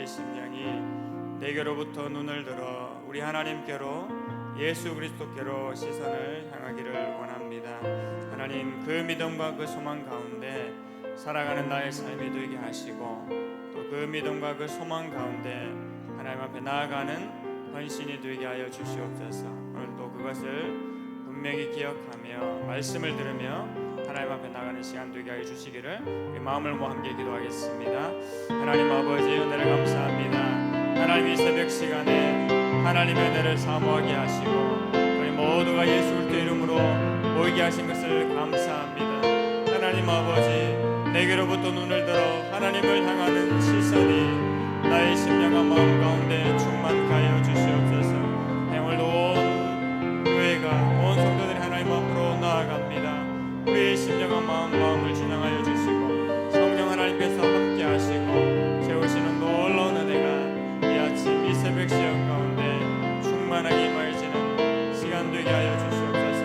심령이 내게로부터 눈을 들어 우리 하나님께로 예수 그리스도께로 시선을 향하기를 원합니다. 하나님, 그 믿음과 그 소망 가운데 살아가는 나의 삶이 되게 하시고 또 그 믿음과 그 소망 가운데 하나님 앞에 나아가는 헌신이 되게 하여 주시옵소서. 오늘도 그것을 분명히 기억하며 말씀을 들으며 하나님 앞에 나가는 시간 되게 하여 주시기를 우리 마음을 모아 함께 기도하겠습니다. 하나님 아버지, 은혜를 감사합니다. 하나님, 이 새벽 시간에 하나님의 은혜를 사모하게 하시고 우리 모두가 예수 그리스도의 이름으로 모이게 하신 것을 감사합니다. 하나님 아버지, 내게로부터 눈을 들어 하나님을 향하는 시선이 나의 심령과 마음 가운데 충만케 하여 주시옵소서. 오늘도 온 교회가, 온 성도들이 하나님 앞으로 나아갑니다. 우리의 심령과 마음을 진행하여 주시고 성령 하나님께서 함께 하시고 세우시는 놀라운 은혜가 이 아침 이 새벽 시간 가운데 충만하게 임하여지는 시간 되게 하여 주시옵소서.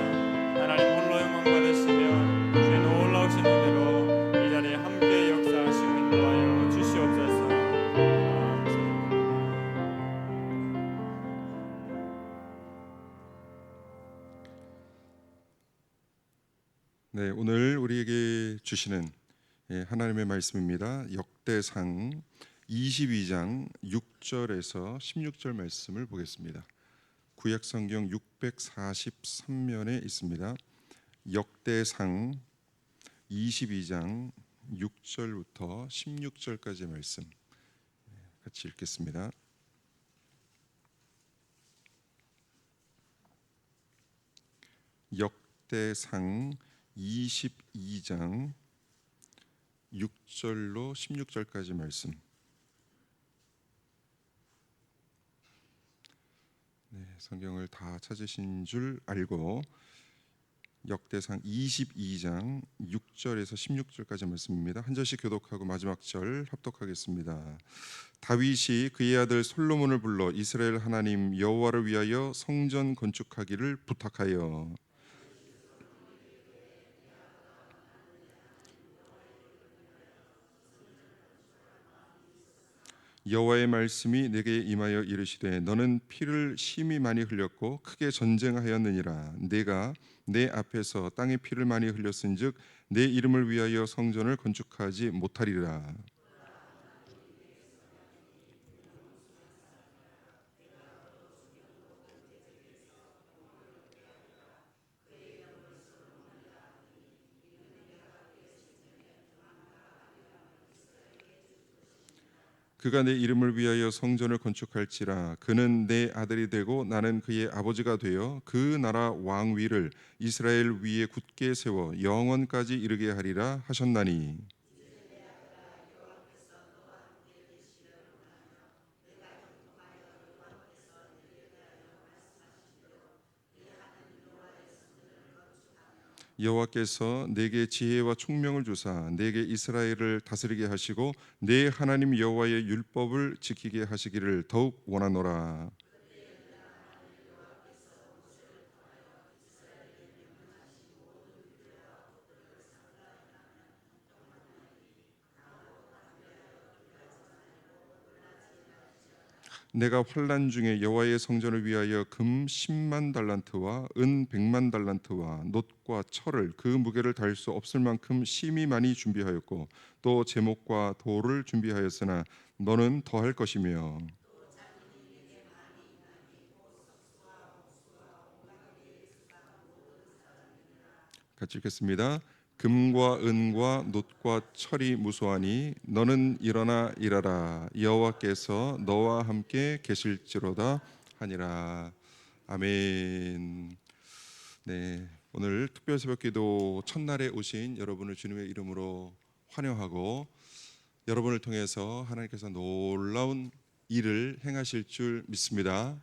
하나님 홀로 영광 받으시며 주의 놀라우신 은혜로 이 자리에 함께 역사하시고 인도하여 주시옵소서. 네, 오늘 우리에게 주시는 하나님의 말씀입니다. 역대상 22장 6절에서 16절 말씀을 보겠습니다. 구약성경 643면에 있습니다. 역대상 22장 6절부터 16절까지의 말씀 같이 읽겠습니다. 역대상 22장 6절로 16절까지 말씀. 성경을 다 찾으신 줄 알고 역대상 22장 6절에서 16절까지 말씀입니다. 한 절씩 교독하고 마지막 절 합독하겠습니다. 다윗이 그의 아들 솔로몬을 불러 이스라엘 하나님 여호와를 위하여 성전 건축하기를 부탁하여 여호와의 말씀이 내게 임하여 이르시되 너는 피를 심히 많이 흘렸고 크게 전쟁하였느니라. 내가 내 앞에서 땅에 피를 많이 흘렸은즉 내 이름을 위하여 성전을 건축하지 못하리라. 그가 내 이름을 위하여 성전을 건축할지라. 그는 내 아들이 되고 나는 그의 아버지가 되어 그 나라 왕위를 이스라엘 위에 굳게 세워 영원까지 이르게 하리라 하셨나니 여호와께서 내게 지혜와 총명을 주사 내게 이스라엘을 다스리게 하시고 내 하나님 여호와의 율법을 지키게 하시기를 더욱 원하노라. 내가 환난 중에 여호와의 성전을 위하여 금 10만 달란트와 은 100만 달란트와 놋과 철을 그 무게를 다할 수 없을 만큼 심히 많이 준비하였고 또 제목과 돌을 준비하였으나 너는 더할 것이며 같이 읽겠습니다. 금과 은과 놋과 철이 무수하니 너는 일어나 일하라. 여호와께서 너와 함께 계실지로다 하니라. 아멘. 네, 오늘 특별 새벽기도 첫날에 오신 여러분을 주님의 이름으로 환영하고 여러분을 통해서 하나님께서 놀라운 일을 행하실 줄 믿습니다.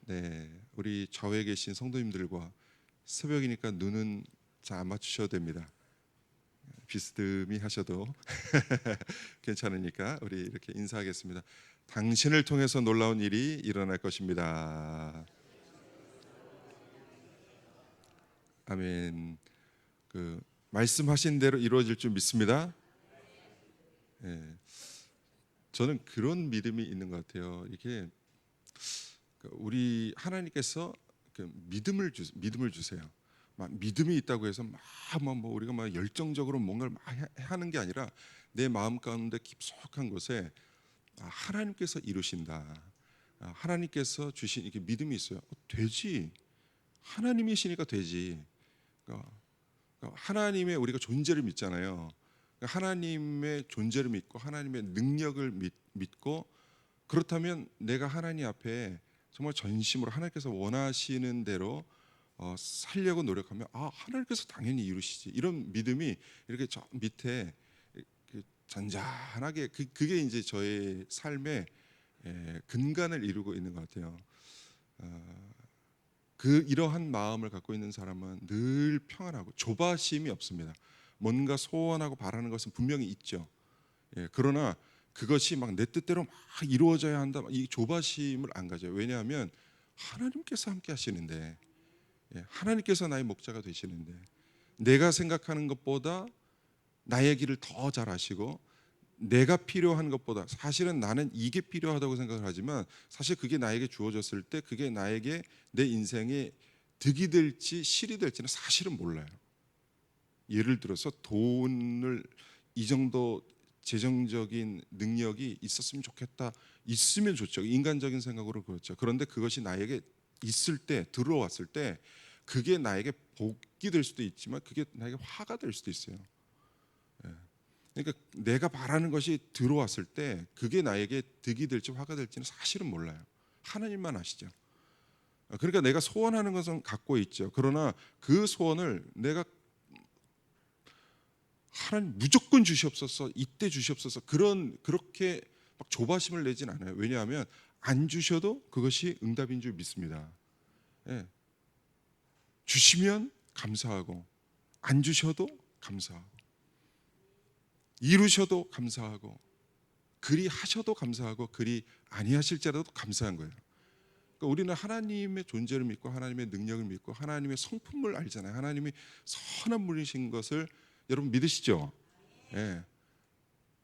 네, 우리 좌우에 계신 성도님들과 새벽이니까 눈은 잘 안 맞추셔도 됩니다. 비스듬히 하셔도 괜찮으니까 우리 이렇게 인사하겠습니다. 당신을 통해서 놀라운 일이 일어날 것입니다. 아멘. 말씀하신 대로 이루어질 줄 믿습니다. 네. 저는 그런 믿음이 있는 것 같아요. 이게 우리 하나님께서 믿음을 주세요. 막 믿음이 있다고 해서 뭐 우리가 막 열정적으로 뭔가를 막 하는 게 아니라 내 마음 가운데 깊숙한 곳에 하나님께서 이루신다. 하나님께서 주신 이렇게 믿음이 있어요. 되지. 하나님이시니까 되지. 그러니까 하나님의 우리가 존재를 믿잖아요. 하나님의 존재를 믿고 하나님의 능력을 믿고 그렇다면 내가 하나님 앞에 정말 전심으로 하나님께서 원하시는 대로 살려고 노력하면 하나님께서 당연히 이루시지. 이런 믿음이 이렇게 저 밑에 잔잔하게 그게 이제 저의 삶의 근간을 이루고 있는 것 같아요. 이러한 마음을 갖고 있는 사람은 늘 평안하고 조바심이 없습니다. 뭔가 소원하고 바라는 것은 분명히 있죠. 그러나 그것이 막 내 뜻대로 막 이루어져야 한다. 이 조바심을 안 가져요. 왜냐하면 하나님께서 함께 하시는데, 하나님께서 나의 목자가 되시는데, 내가 생각하는 것보다 나의 길을 더 잘 아시고, 내가 필요한 것보다 사실은 나는 이게 필요하다고 생각을 하지만 사실 그게 나에게 주어졌을 때 그게 나에게 내 인생에 득이 될지 실이 될지는 사실은 몰라요. 예를 들어서 돈을 이 정도 재정적인 능력이 있었으면 좋겠다. 있으면 좋죠. 인간적인 생각으로 그렇죠. 그런데 그것이 나에게 있을 때 들어왔을 때 그게 나에게 복이 될 수도 있지만 그게 나에게 화가 될 수도 있어요. 그러니까 내가 바라는 것이 들어왔을 때 그게 나에게 득이 될지 화가 될지는 사실은 몰라요. 하나님만 아시죠. 그러니까 내가 소원하는 것은 갖고 있죠. 그러나 그 소원을 내가 하나님 무조건 주시옵소서, 이때 주시옵소서 그렇게 막 조바심을 내진 않아요. 왜냐하면 안 주셔도 그것이 응답인 줄 믿습니다. 주시면 감사하고 안 주셔도 감사하고 이루셔도 감사하고 그리 하셔도 감사하고 그리 아니하실지라도 감사한 거예요. 그러니까 우리는 하나님의 존재를 믿고 하나님의 능력을 믿고 하나님의 성품을 알잖아요. 하나님이 선한 분이신 것을 여러분 믿으시죠? 예.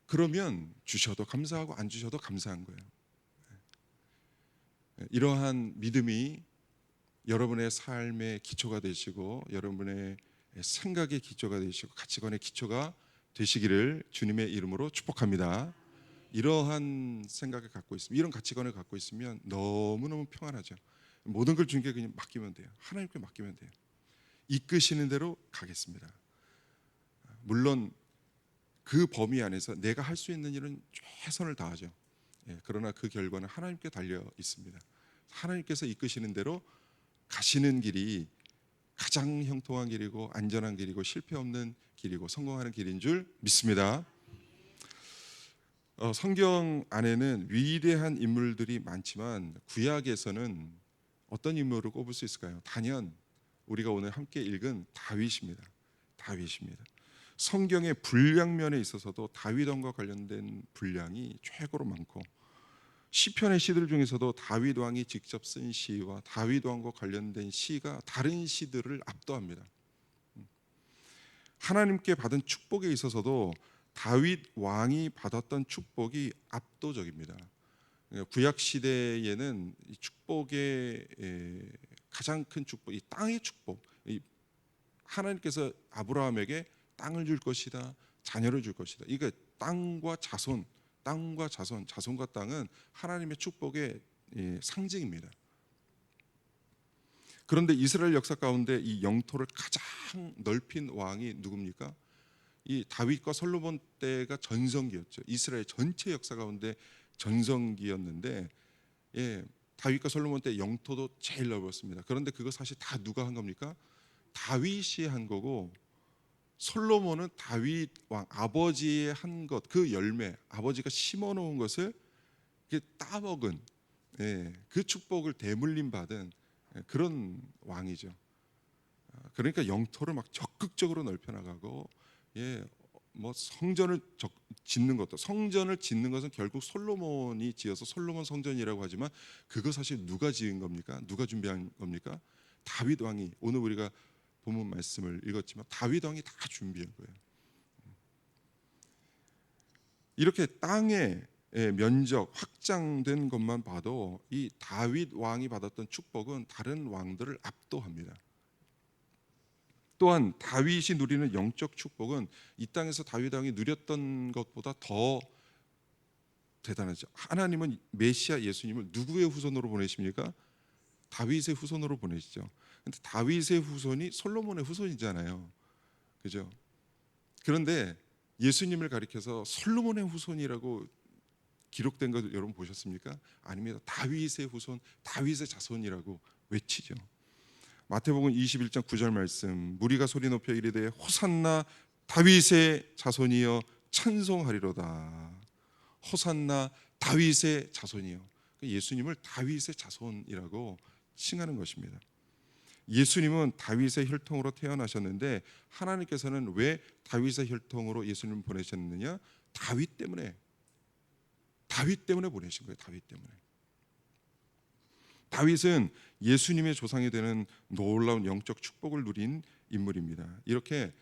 그러면 주셔도 감사하고 안 주셔도 감사한 거예요. 이러한 믿음이 여러분의 삶의 기초가 되시고 여러분의 생각의 기초가 되시고 가치관의 기초가 되시기를 주님의 이름으로 축복합니다. 이러한 생각을 갖고 있으면 이런 가치관을 갖고 있으면 너무너무 평안하죠. 모든 걸 주님께 그냥 맡기면 돼요. 하나님께 맡기면 돼요. 이끄시는 대로 가겠습니다. 물론 그 범위 안에서 내가 할 수 있는 일은 최선을 다하죠. 그러나 그 결과는 하나님께 달려 있습니다. 하나님께서 이끄시는 대로 가시는 길이 가장 형통한 길이고 안전한 길이고 실패 없는 길이고 성공하는 길인 줄 믿습니다. 성경 안에는 위대한 인물들이 많지만 구약에서는 어떤 인물을 꼽을 수 있을까요? 단연 우리가 오늘 함께 읽은 다윗입니다. 다윗입니다. 성경의 분량면에 있어서도 다윗 왕과 관련된 분량이 최고로 많고 시편의 시들 중에서도 다윗 왕이 직접 쓴 시와 다윗 왕과 관련된 시가 다른 시들을 압도합니다. 하나님께 받은 축복에 있어서도 다윗 왕이 받았던 축복이 압도적입니다. 구약 시대에는 이 축복의 가장 큰 축복, 이 땅의 축복, 하나님께서 아브라함에게 땅을 줄 것이다, 자녀를 줄 것이다. 이게 땅과 자손, 자손과 땅은 하나님의 축복의 상징입니다. 그런데 이스라엘 역사 가운데 이 영토를 가장 넓힌 왕이 누굽니까? 이 다윗과 솔로몬 때가 전성기였죠. 이스라엘 전체 역사 가운데 전성기였는데, 다윗과 솔로몬 때 영토도 제일 넓었습니다. 그런데 그거 사실 다 누가 한 겁니까? 다윗이 한 거고, 솔로몬은 다윗 왕 아버지의 한 것, 그 열매, 아버지가 심어놓은 것을 따먹은, 그 축복을 대물림 받은 그런 왕이죠. 그러니까 영토를 막 적극적으로 넓혀나가고, 뭐 성전을 짓는 것은 결국 솔로몬이 지어서 솔로몬 성전이라고 하지만 그거 사실 누가 지은 겁니까? 누가 준비한 겁니까? 다윗 왕이. 오늘 우리가 본문 말씀을 읽었지만 다윗 왕이 다 준비한 거예요. 이렇게 땅에 면적 확장된 것만 봐도 이 다윗 왕이 받았던 축복은 다른 왕들을 압도합니다. 또한 다윗이 누리는 영적 축복은 이 땅에서 다윗 왕이 누렸던 것보다 더 대단하죠. 하나님은 메시아 예수님을 누구의 후손으로 보내십니까? 다윗의 후손으로 보내시죠. 근데 다윗의 후손이 솔로몬의 후손이잖아요. 그죠? 그런데 예수님을 가리켜서 솔로몬의 후손이라고 기록된 것 여러분 보셨습니까? 아닙니다. 다윗의 후손, 다윗의 자손이라고 외치죠. 마태복음 21장 9절 말씀, 무리가 소리 높여 이르되 호산나 다윗의 자손이여 찬송하리로다. 호산나 다윗의 자손이요. 예수님을 다윗의 자손이라고 칭하는 것입니다. 예수님은 다윗의 혈통으로 태어나셨는데 하나님께서는 왜 다윗의 혈통으로 예수님을 보내셨느냐? 다윗 때문에 보내신 거예요. 다윗 때문에. 다윗은 예수님의 조상이 되는 놀라운 영적 축복을 누린 인물입니다. 이렇게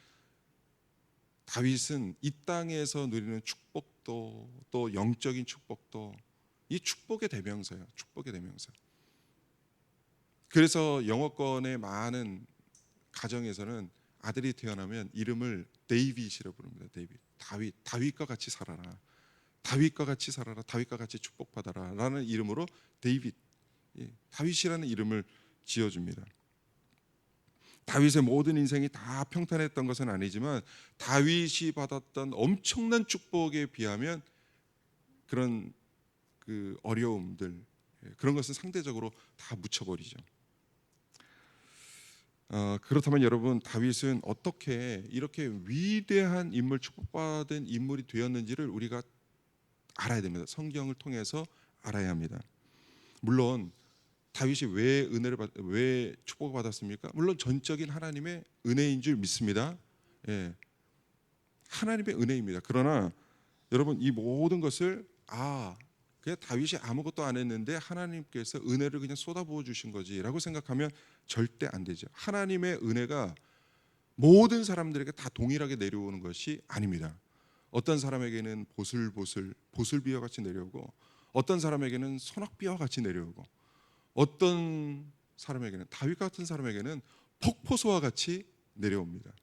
다윗은 이 땅에서 누리는 축복도 또 영적인 축복도 이 축복의 대명사예요. 축복의 대명사. 그래서 영어권의 많은 가정에서는 아들이 태어나면 이름을 데이빗이라고 부릅니다. 다윗과 같이 살아라. 다윗과 같이 살아라. 다윗과 같이 축복받아라 라는 이름으로 다윗이라는 이름을 지어줍니다. 다윗의 모든 인생이 다 평탄했던 것은 아니지만 다윗이 받았던 엄청난 축복에 비하면 그런 그 어려움들, 그런 것은 상대적으로 다 묻혀버리죠. 그렇다면 여러분, 다윗은 어떻게 이렇게 위대한 인물, 축복받은 인물이 되었는지를 우리가 알아야 됩니다. 성경을 통해서 알아야 합니다. 물론 다윗이 왜 축복을 받았습니까? 물론 전적인 하나님의 은혜인 줄 믿습니다. 하나님의 은혜입니다. 그러나 여러분, 이 모든 것을 그냥 다윗이 아무것도 안 했는데 하나님께서 은혜를 그냥 쏟아부어 주신 거지라고 생각하면 절대 안 되죠. 하나님의 은혜가 모든 사람들에게 다 동일하게 내려오는 것이 아닙니다. 어떤 사람에게는 보슬비와 같이 내려오고, 어떤 사람에게는 소낙비와 같이 내려오고, 어떤 사람에게는, 다윗 같은 사람에게는 폭포수와 같이 내려옵니다.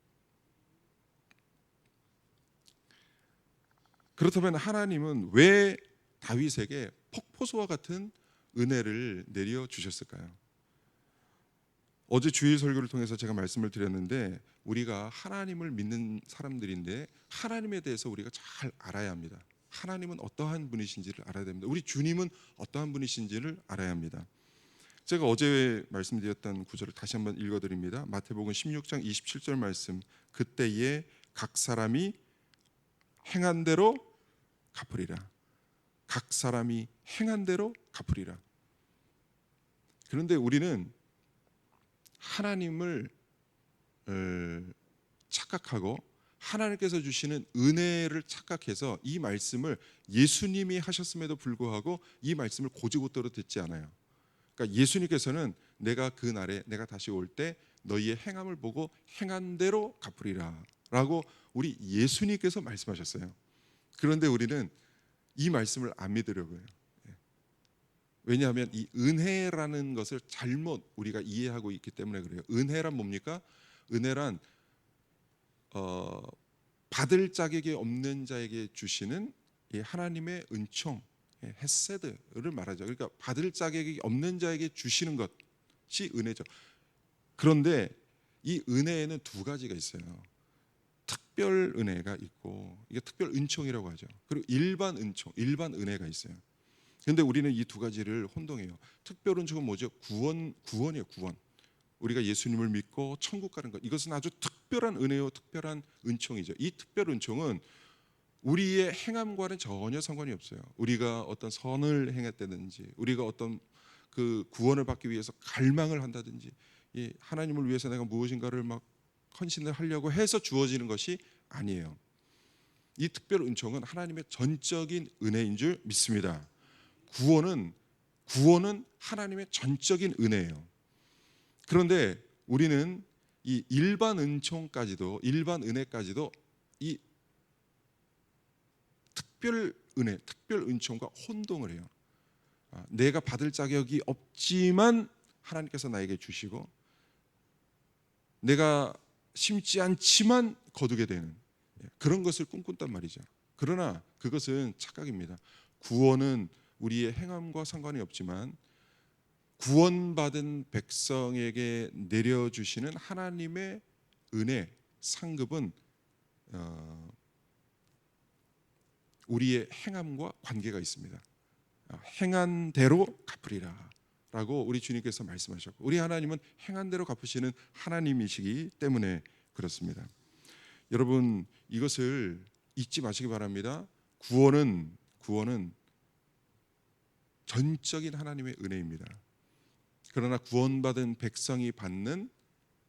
그렇다면 하나님은 왜 다윗에게 폭포수와 같은 은혜를 내려 주셨을까요? 어제 주일 설교를 통해서 제가 말씀을 드렸는데, 우리가 하나님을 믿는 사람들인데 하나님에 대해서 우리가 잘 알아야 합니다. 하나님은 어떠한 분이신지를 알아야 됩니다. 우리 주님은 어떠한 분이신지를 알아야 합니다. 제가 어제 말씀드렸던 구절을 다시 한번 읽어드립니다. 마태복음 16장 27절 말씀, 그때에 각 사람이 행한 대로 갚으리라. 각 사람이 행한 대로 갚으리라. 그런데 우리는 하나님을 착각하고 하나님께서 주시는 은혜를 착각해서 이 말씀을 예수님이 하셨음에도 불구하고 이 말씀을 고지고대로 듣지 않아요. 그러니까 예수님께서는 내가 그 날에, 내가 다시 올 때 너희의 행함을 보고 행한 대로 갚으리라 라고 우리 예수님께서 말씀하셨어요. 그런데 우리는 이 말씀을 안 믿으려고 해요. 왜냐하면 이 은혜라는 것을 잘못 우리가 이해하고 있기 때문에 그래요. 은혜란 뭡니까? 은혜란 받을 자격이 없는 자에게 주시는 이 하나님의 은총, 헤세드를 말하죠. 그러니까 받을 자격이 없는 자에게 주시는 것이 은혜죠. 그런데 이 은혜에는 두 가지가 있어요. 특별 은혜가 있고, 이게 특별 은총이라고 하죠. 그리고 일반 은총, 일반 은혜가 있어요. 그런데 우리는 이 두 가지를 혼동해요. 특별 은총은 뭐죠? 구원이에요. 구원. 우리가 예수님을 믿고 천국 가는 것, 이것은 아주 특별한 은혜요, 특별한 은총이죠. 이 특별 은총은 우리의 행함과는 전혀 상관이 없어요. 우리가 어떤 선을 행했다든지, 우리가 어떤 그 구원을 받기 위해서 갈망을 한다든지, 이 하나님을 위해서 내가 무엇인가를 막 헌신을 하려고 해서 주어지는 것이 아니에요. 이 특별 은총은 하나님의 전적인 은혜인 줄 믿습니다. 구원은 하나님의 전적인 은혜예요. 그런데 우리는 이 일반 은총까지도, 일반 은혜까지도 이 특별 은혜, 특별 은총과 혼동을 해요. 내가 받을 자격이 없지만 하나님께서 나에게 주시고, 내가 심지 않지만 거두게 되는 그런 것을 꿈꾼단 말이죠. 그러나 그것은 착각입니다. 구원은 우리의 행함과 상관이 없지만 구원받은 백성에게 내려주시는 하나님의 은혜, 상급은 우리의 행함과 관계가 있습니다. 행한 대로 갚으리라 라고 우리 주님께서 말씀하셨고, 우리 하나님은 행한 대로 갚으시는 하나님이시기 때문에 그렇습니다. 여러분, 이것을 잊지 마시기 바랍니다. 구원은 전적인 하나님의 은혜입니다. 그러나 구원받은 백성이 받는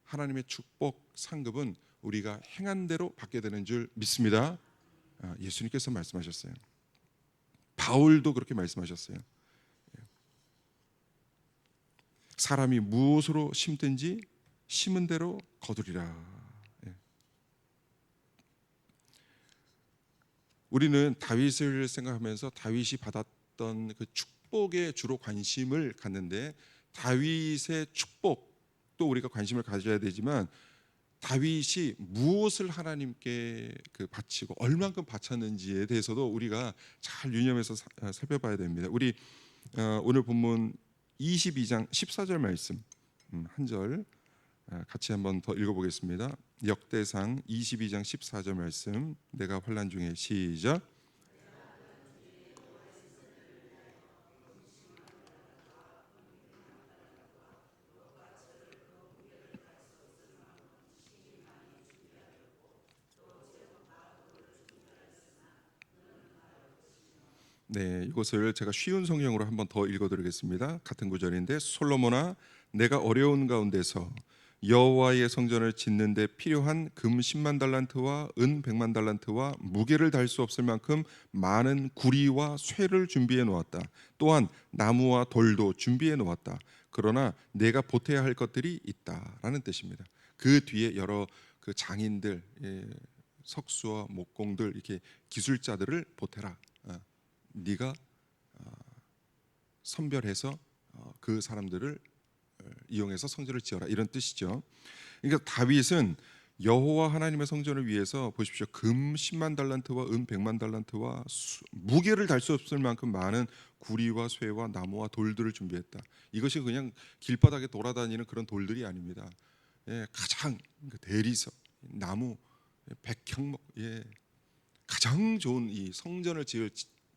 하나님의 축복 상급은 우리가 행한 대로 받게 되는 줄 믿습니다. 예수님께서 말씀하셨어요. 바울도 그렇게 말씀하셨어요. 사람이 무엇으로 심든지 심은 대로 거두리라. 우리는 다윗을 생각하면서 다윗이 받았던 그 축복에 주로 관심을 갖는데, 다윗의 축복도 우리가 관심을 가져야 되지만 다윗이 무엇을 하나님께 바치고 얼만큼 바쳤는지에 대해서도 우리가 잘 유념해서 살펴봐야 됩니다. 우리 오늘 본문 22장 14절 말씀 한 절 같이 한번 더 읽어보겠습니다. 역대상 22장 14절 말씀, 내가 환난 중에 시작. 네, 이것을 제가 쉬운 성경으로 한번 더 읽어드리겠습니다. 같은 구절인데, 솔로몬아, 내가 어려운 가운데서 여호와의 성전을 짓는 데 필요한 금 10만 달란트와 은 100만 달란트와 무게를 달 수 없을 만큼 많은 구리와 쇠를 준비해 놓았다. 또한 나무와 돌도 준비해 놓았다. 그러나 내가 보태야 할 것들이 있다라는 뜻입니다. 그 뒤에 여러 그 장인들, 석수와 목공들, 이렇게 기술자들을 보태라. 네가 선별해서 그 사람들을 이용해서 성전을 지어라, 이런 뜻이죠. 그러니까 다윗은 여호와 하나님의 성전을 위해서 보십시오, 금 10만 달란트와 은 100만 달란트와 무게를 달 수 없을 만큼 많은 구리와 쇠와 나무와 돌들을 준비했다. 이것이 그냥 길바닥에 돌아다니는 그런 돌들이 아닙니다. 가장 대리석, 나무, 백향목, 가장 좋은 이 성전을 지을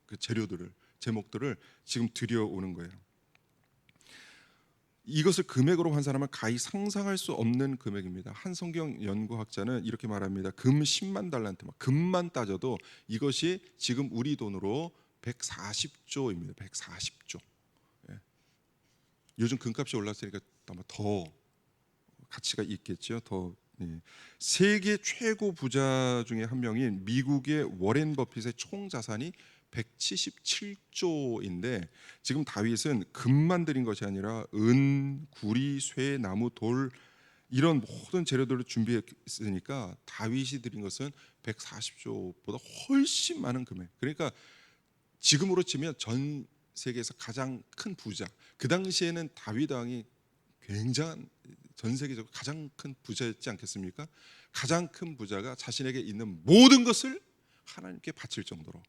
그 재료들을, 제목들을 지금 들여오는 거예요. 이것을 금액으로 환산하면 가히 상상할 수 없는 금액입니다. 한 성경 연구학자는 이렇게 말합니다. 금 10만 달란트, 금만 따져도 이것이 지금 우리 돈으로 140조입니다. 140조. 요즘 금값이 올랐으니까 아마 더 가치가 있겠죠. 더. 세계 최고 부자 중에 한 명인 미국의 워렌 버핏의 총 자산이 177조인데, 지금 다윗은 금만 들인 것이 아니라 은, 구리, 쇠, 나무, 돌, 이런 모든 재료들을 준비했으니까 다윗이 드린 것은 140조보다 훨씬 많은 금액. 그러니까 지금으로 치면 전 세계에서 가장 큰 부자, 그 당시에는 다윗 왕이 굉장한, 전 세계적으로 가장 큰 부자였지 않겠습니까? 가장 큰 부자가 자신에게 있는 모든 것을 하나님께 바칠 정도로,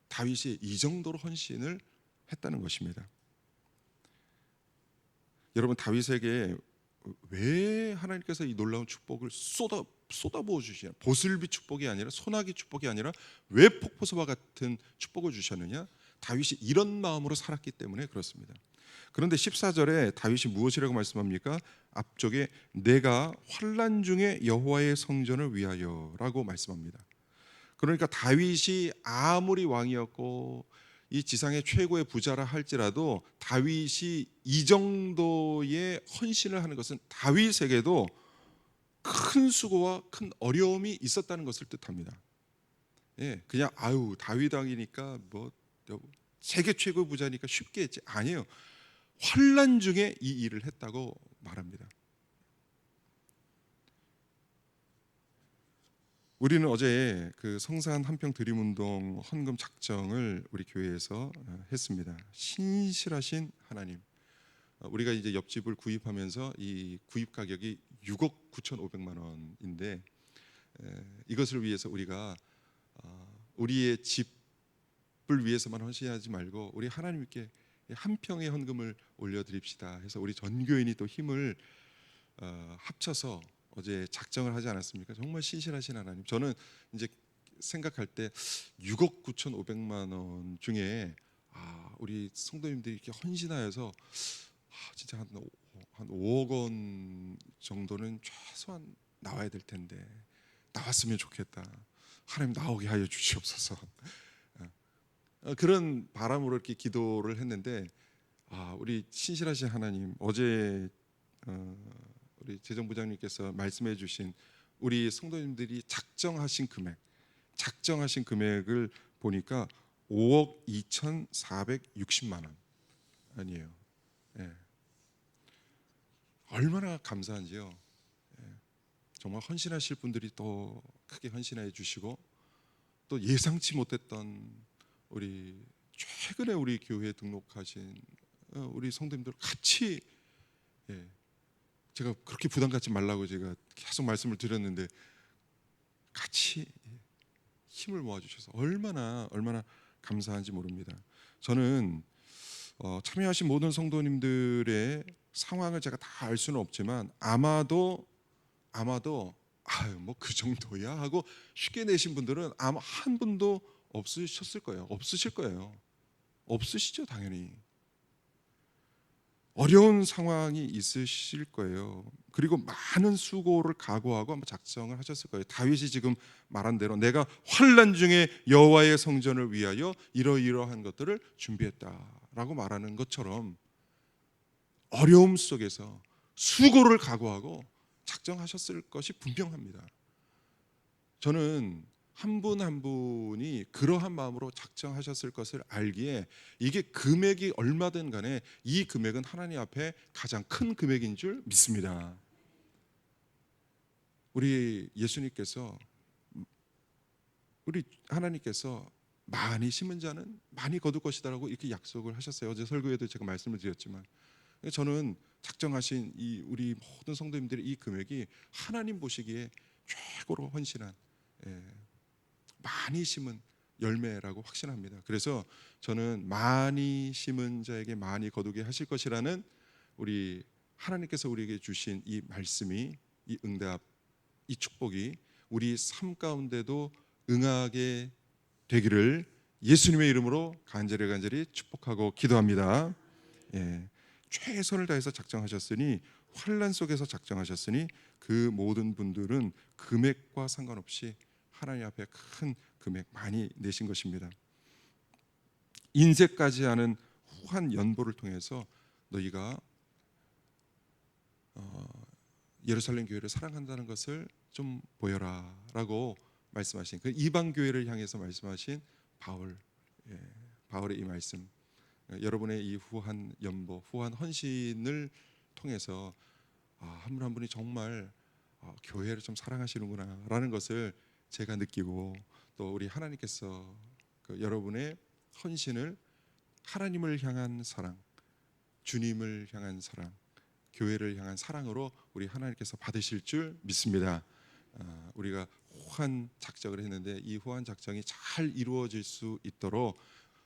다윗이 이 정도로 헌신을 했다는 것입니다. 여러분, 다윗에게 왜 하나님께서 이 놀라운 축복을 쏟아부어 주시냐? 보슬비 축복이 아니라, 소나기 축복이 아니라 왜 폭포수와 같은 축복을 주셨느냐? 다윗이 이런 마음으로 살았기 때문에 그렇습니다. 그런데 14절에 다윗이 무엇이라고 말씀합니까? 앞쪽에 내가 환난 중에 여호와의 성전을 위하여라고 말씀합니다. 그러니까 다윗이 아무리 왕이었고 이 지상의 최고의 부자라 할지라도 다윗이 이 정도의 헌신을 하는 것은 다윗에게도 큰 수고와 큰 어려움이 있었다는 것을 뜻합니다. 그냥 다윗 왕이니까 뭐 세계 최고 부자니까 쉽게 했지, 아니에요. 환난 중에 이 일을 했다고 말합니다. 우리는 어제 그 성산 한평 드림운동 헌금 작정을 우리 교회에서 했습니다. 신실하신 하나님. 우리가 이제 옆집을 구입하면서 이 구입 가격이 6억 9,500만 원인데 이것을 위해서 우리가 우리의 집을 위해서만 헌신하지 말고 우리 하나님께 한 평의 헌금을 올려드립시다 해서 우리 전교인이 또 힘을 합쳐서 어제 작정을 하지 않았습니까? 정말 신실하신 하나님. 저는 이제 생각할 때 6억 9,500만 원 중에 우리 성도님들이 이렇게 헌신하여서 진짜 한 5억 원 정도는 최소한 나와야 될 텐데 나왔으면 좋겠다. 하나님 나오게 하여 주시옵소서. 그런 바람으로 이렇게 기도를 했는데 우리 신실하신 하나님, 어제 우리 재정부장님께서 말씀해 주신 우리 성도님들이 작정하신 금액을 보니까 5억 2,460만 원이에요. 예. 얼마나 감사한지요. 정말 헌신하실 분들이 또 크게 헌신해 주시고 또 예상치 못했던 우리 최근에 우리 교회에 등록하신 우리 성도님들 같이 제가 그렇게 부담 갖지 말라고 제가 계속 말씀을 드렸는데 같이 힘을 모아주셔서 얼마나 감사한지 모릅니다. 저는 참여하신 모든 성도님들의 상황을 제가 다 알 수는 없지만 아마도 뭐 그 정도야 하고 쉽게 내신 분들은 아마 한 분도 없으실 거예요. 없으시죠, 당연히. 어려운 상황이 있으실 거예요. 그리고 많은 수고를 각오하고 아마 작정을 하셨을 거예요. 다윗이 지금 말한 대로 내가 환난 중에 여호와의 성전을 위하여 이러이러한 것들을 준비했다라고 말하는 것처럼 어려움 속에서 수고를 각오하고 작정하셨을 것이 분명합니다. 저는 한 분 한 분이 그러한 마음으로 작정하셨을 것을 알기에 이게 금액이 얼마든 간에 이 금액은 하나님 앞에 가장 큰 금액인 줄 믿습니다. 우리 하나님께서 많이 심은 자는 많이 거둘 것이다라고 이렇게 약속을 하셨어요. 어제 설교에도 제가 말씀을 드렸지만 저는 작정하신 이 우리 모든 성도님들의 이 금액이 하나님 보시기에 최고로 헌신한 많이 심은 열매라고 확신합니다. 그래서 저는 많이 심은 자에게 많이 거두게 하실 것이라는 우리 하나님께서 우리에게 주신 이 말씀이, 이 응답, 이 축복이 우리 삶 가운데도 응하게 되기를 예수님의 이름으로 간절히 축복하고 기도합니다. 최선을 다해서 작정하셨으니, 환난 속에서 작정하셨으니 그 모든 분들은 금액과 상관없이 하나님 앞에 큰 금액 많이 내신 것입니다. 인색까지 하는 후한 연보를 통해서 너희가 예루살렘 교회를 사랑한다는 것을 좀 보여라라고 말씀하신 그 이방 교회를 향해서 말씀하신 바울의 이 말씀, 여러분의 이 후한 연보, 후한 헌신을 통해서 한 분 한 분이 정말 교회를 좀 사랑하시는구나라는 것을 제가 느끼고, 또 우리 하나님께서 여러분의 헌신을 하나님을 향한 사랑, 주님을 향한 사랑, 교회를 향한 사랑으로 우리 하나님께서 받으실 줄 믿습니다. 우리가 후한 작정을 했는데 이 후한 작정이 잘 이루어질 수 있도록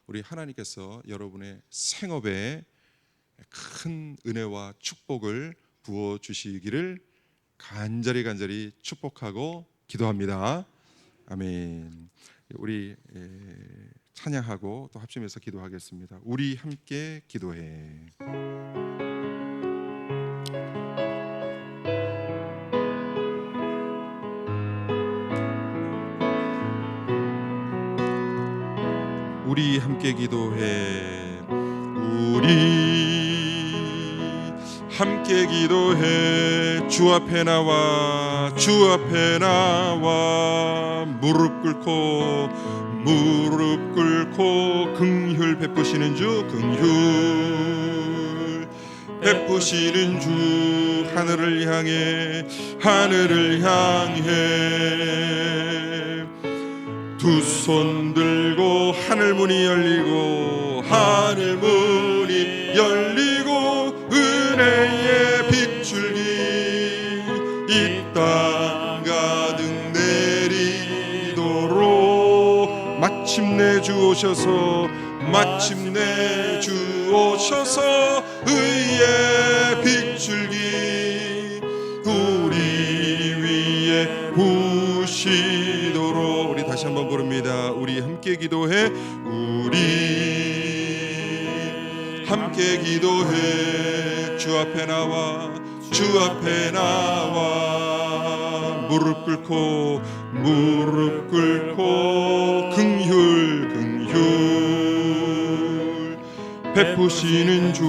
우리 하나님께서 여러분의 생업에 큰 은혜와 축복을 부어 주시기를 간절히 축복하고 기도합니다. 아멘. 우리 찬양하고 또 합심해서 기도하겠습니다. 우리 함께 기도해. 우리 함께 기도해. 우리 함께 기도해. 주 앞에 나와 무릎 꿇고 긍휼 베푸시는 주, 긍휼 베푸시는 주, 하늘을 향해 두 손 들고 하늘 문이 열리고 하늘 문이 열리고 은혜의 빗줄기 이 땅 가득 내리도록 마침내 주 오셔서 마침내 주 오셔서 의의 빗줄기 우리 위에 부시도록 우리 다시 한번 부릅니다. 우리 함께 기도해 우리 함께 기도해 주 앞에 나와 주 앞에 나와 무릎 꿇고 긍휼 베푸시는 주